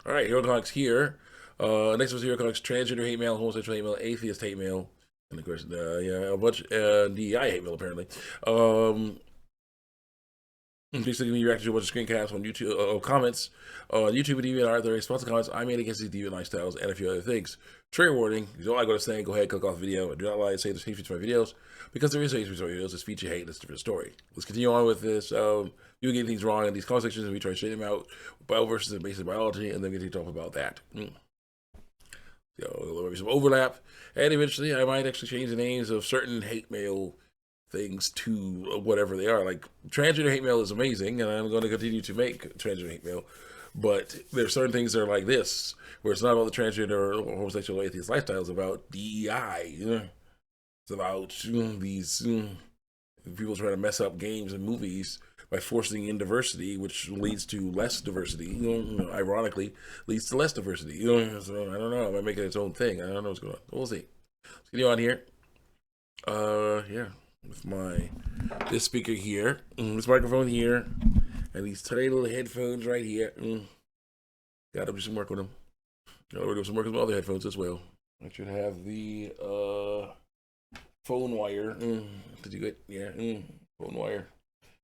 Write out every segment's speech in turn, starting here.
All right, Hero Comics here. Next was Hero Comics Transgender hate mail, homosexual hate mail, atheist hate mail, and of course, yeah, a bunch DEI hate mail apparently. Please give me your reaction to a bunch of screencasts on YouTube, comments on YouTube and DeviantArt. There are responsive comments I made against these deviant lifestyles and a few other things. Trigger warning: if you don't like what I'm saying, go ahead, click off the video. Do not lie and say there's hate speech to my videos because there is hate speech to my videos. It's speech you hate. It's a different story. Let's continue on with this. You get things wrong in these comment sections, and we try to straighten them out. Bio versus and basic biology, and then we get to talk about that. So there'll be some overlap, and eventually I might actually change the names of certain hate mail things to whatever they are. Like transgender hate mail is amazing, and I'm going to continue to make transgender hate mail. But there's certain things that are like this, where it's not about the transgender or homosexual or atheist lifestyle. It's about DEI. It's about these people trying to mess up games and movies by forcing in diversity, which leads to less diversity. Ironically, leads to less diversity. So I don't know. I might make it its own thing. I don't know what's going on. We'll see. Let's get you on here. Yeah, with this speaker here, this microphone here, and these tiny little headphones right here. Gotta do some work with them. Gotta do some work with my other headphones as well. I should have the phone wire. Did you get? Yeah, phone wire.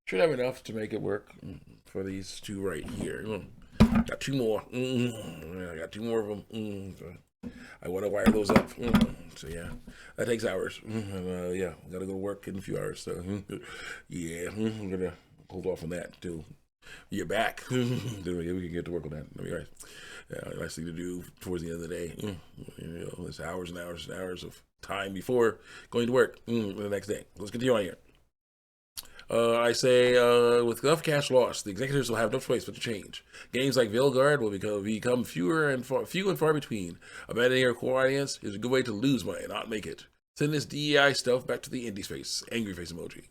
Should have enough to make it work for these two right here. Got two more. I got two more of them. So I want to wire those up. So yeah, that takes hours. Yeah, I gotta go to work in a few hours. So yeah, I'm gonna hold off on that until you're back. Then we can get to work on that. That'd be nice. Yeah, nice thing to do towards the end of the day. There's hours and hours and hours of time before going to work the next day. Let's continue on here. I say, with enough cash lost, the executives will have no choice but to change. Games like Veilguard will become few and far between. Abandoning your core audience is a good way to lose money, not make it. Send this DEI stuff back to the indie face, angry face emoji.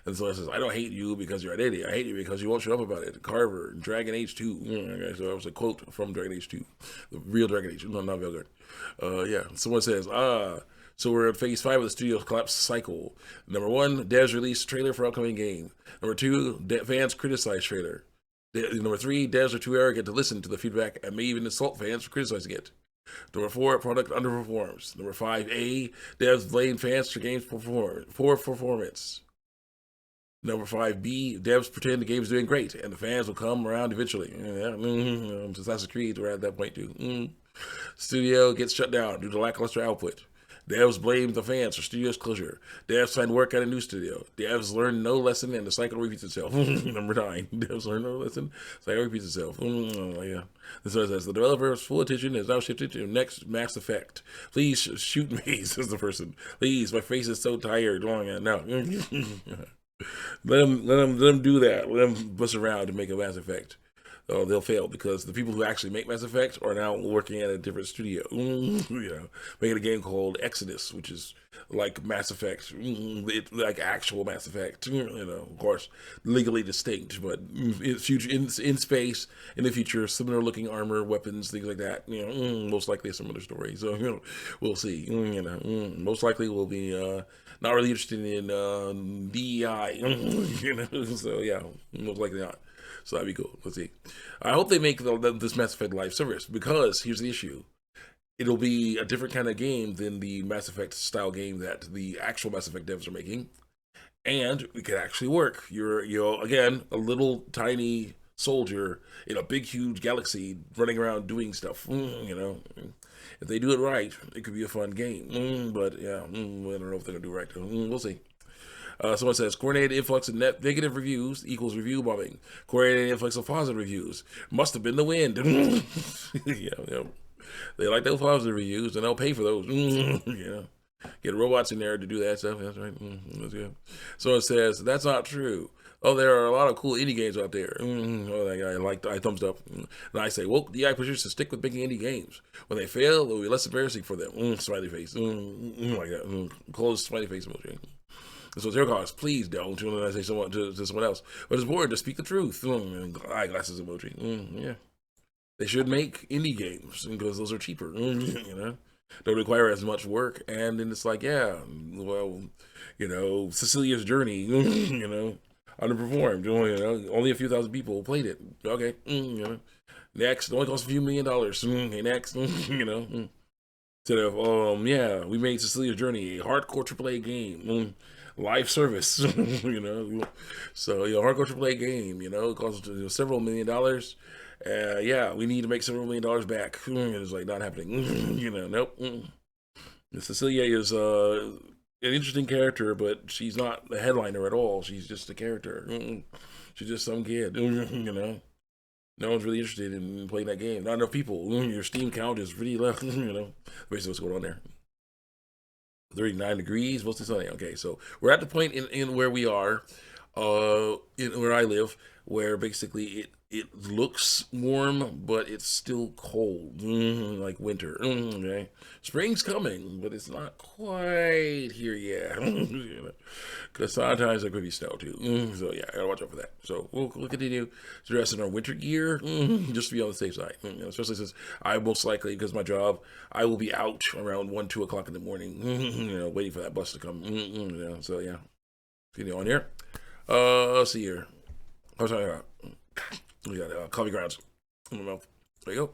And so it says, I don't hate you because you're an idiot. I hate you because you won't shut up about it. Carver, Dragon Age 2. Okay, so that was a quote from Dragon Age 2. The real Dragon Age, not Veilguard. Yeah, someone says, so we're at phase 5 of the studio's collapse cycle. Number 1, devs release trailer for upcoming game. Number 2, fans criticize trailer. Number 3, devs are too arrogant to listen to the feedback and may even insult fans for criticizing it. Number 4, product underperforms. Number 5A, devs blame fans for game's performance. Number 5B, devs pretend the game's doing great and the fans will come around eventually. Assassin's Creed, we're at that point too. Studio gets shut down due to lackluster output. Devs blame the fans for studio's closure. Devs find work at a new studio. Devs learn no lesson and the cycle repeats itself. Number 9. Devs learn no lesson, cycle repeats itself. Yeah. This one says, the developer's full attention is now shifted to next Mass Effect. Please shoot me, says the person. Please, my face is so tired. No. Let them do that. Let them bust around to make a Mass Effect. They'll fail because the people who actually make Mass Effect are now working at a different studio. Making a game called Exodus, which is like Mass Effect, like actual Mass Effect. Of course, legally distinct, but in space in the future, similar looking armor, weapons, things like that. Most likely a similar story. So we'll see. Most likely we'll be not really interested in DEI. So yeah, most likely not. So that'd be cool. Let's see. I hope they make this Mass Effect live service because here's the issue. It'll be a different kind of game than the Mass Effect style game that the actual Mass Effect devs are making. And it can actually work. You're again, a little tiny soldier in a big, huge galaxy running around doing stuff. If they do it right, it could be a fun game. But yeah, I don't know if they're going to do it right. We'll see. Someone says, coordinated influx of negative reviews equals review bombing. Coordinated influx of positive reviews must have been the wind. Yeah. They like those positive reviews, and they'll pay for those. Get robots in there to do that stuff. That's right. That's good. Someone says, that's not true. Oh, there are a lot of cool indie games out there. I thumbs up. And I say, well, DI pushers should stick with making indie games. When they fail, it will be less embarrassing for them. Smiley face. Like that. Close smiley face emoji. So it's your cause. Please don't. When I say to someone else, but it's boring to speak the truth. Eyeglasses emoji. Yeah, they should make indie games because those are cheaper. Don't require as much work, and then it's like, yeah, well, Cecilia's Journey. Underperformed. Only a few thousand people played it. Okay. Next, it only costs a few $1 million. Hey, next, you know. Instead of, yeah, we made Cecilia's Journey a hardcore AAA game, live service, you know. So, hardcore AAA game, it costs several $1 million. Yeah, we need to make several $1 million back. It's like not happening, nope. Cecilia is an interesting character, but she's not the headliner at all. She's just a character. She's just some kid, No one's really interested in playing that game. Not enough people. Your Steam count is pretty low, Basically, what's going on there. 39 degrees, mostly sunny. Okay, so we're at the point in where we are, in where I live, where basically it looks warm, but it's still cold, like winter. Okay, spring's coming, but it's not quite here yet. Because sometimes there could be snow too. So yeah, I gotta watch out for that. So we'll continue to dress in our winter gear, just to be on the safe side. Especially since I most likely, because of my job, I will be out around 1-2 o'clock in the morning. Waiting for that bus to come. So yeah, continue on here. Let's see here. I was talking about. We got coffee grounds in my mouth. There you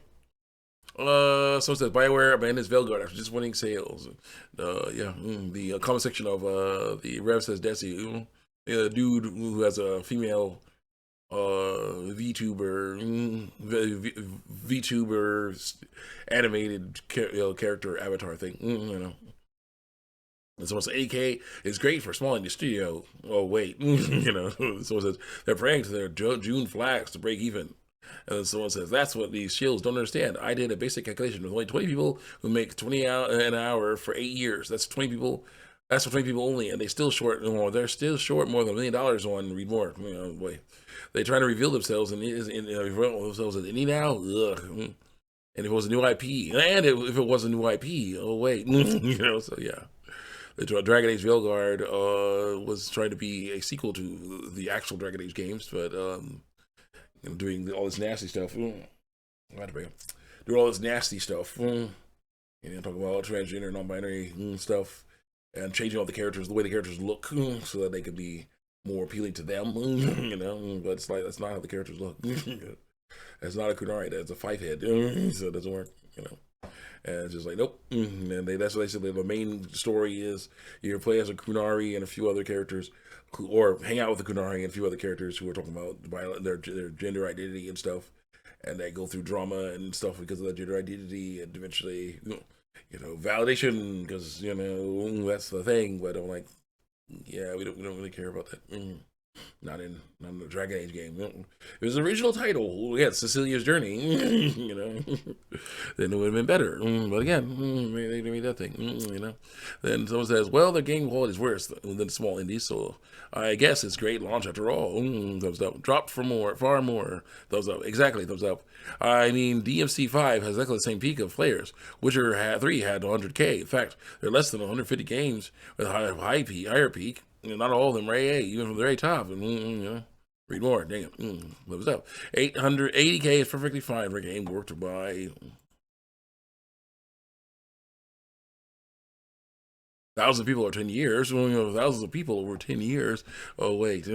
go. So it says BioWare abandons Veilguard after just winning sales. Yeah, the comment section of the Rev says Desi, the dude who has a female VTuber animated character avatar thing. And someone says 80K is great for a small indie studio. Oh wait, someone says they're praying to their June flags to break even. And then someone says that's what these shields don't understand. I did a basic calculation with only 20 people who make 20 an hour for 8 years. That's 20 people. That's for 20 people only, and they're still short more than $1 million on Read More. Boy, they try to reveal themselves and reveal themselves as indie now. Ugh. And if it was a new IP, if it was a new IP, oh wait, so yeah. Dragon Age Veilguard was trying to be a sequel to the actual Dragon Age games, but doing all this nasty stuff. Doing all this nasty stuff. Talking about transgender, non-binary stuff, and changing all the characters, the way the characters look, so that they could be more appealing to them. But it's like that's not how the characters look. That's not a Kunari. That's a 5-head. So it doesn't work. And it's just like, nope. And that's what they said. The main story is you play as a Kunari and a few other characters, or hang out with the Kunari and a few other characters who are talking about their gender identity and stuff. And they go through drama and stuff because of that gender identity, and eventually, validation, because, that's the thing. But I'm like, yeah, we don't really care about that. Not in the Dragon Age game. It was the original title. Yeah, Cecilia's Journey. Then it would have been better. But again, they made that thing. Then someone says, well, the game quality is worse than small indies, so I guess it's great launch after all. Thumbs up. Drop for more, far more. Thumbs up. Exactly, thumbs up. I mean, DMC 5 has exactly the same peak of players. Witcher 3 had 100K. In fact, there are less than 150 games with higher peak. Not all of them are AA, even from the very top. Read more. Dang it. Thumbs up. 880K is perfectly fine for a game worked by thousands of people over 10 years. Thousands of people over 10 years. Oh, wait.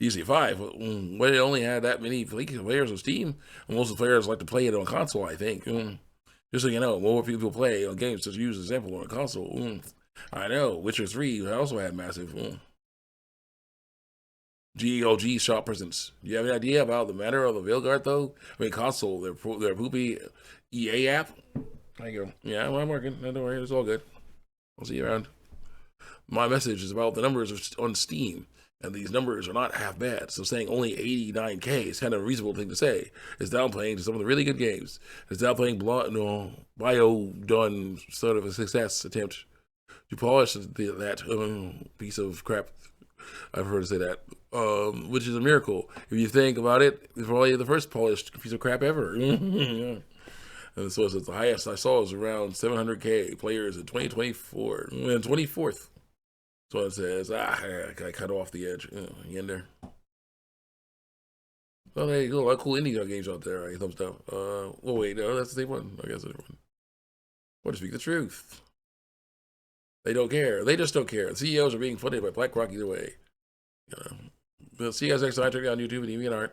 DC5, well, it only had that many players on Steam. Most of the players like to play it on console, I think. Just so you know, more people play on games to use as an example on a console. I know. Witcher 3 also had massive GOG shop presence. Do you have any idea about the matter of the Veilguard, though? I mean, console, their poopy EA app. There you go. Yeah, well, I'm working. Don't worry, it's all good. I'll see you around. My message is about the numbers on Steam, and these numbers are not half bad. So saying only 89K is kind of a reasonable thing to say. It's downplaying to some of the really good games. It's downplaying Bio done sort of a success attempt to polish that piece of crap. I've heard to say that, which is a miracle. If you think about it, it's probably the first polished piece of crap ever. Yeah. And so it's the highest I saw was around 700K players in 2024, and 24th. So it says, I cut off the edge. In there. Oh, there you go. A lot of cool indie games out there. Right? Thumbs up. Wait, no, that's the same one. I guess it's a different one. Want to speak the truth. They don't care. They just don't care. The CEOs are being funded by BlackRock either way. See you guys next time. Check me out on YouTube and DeviantArt.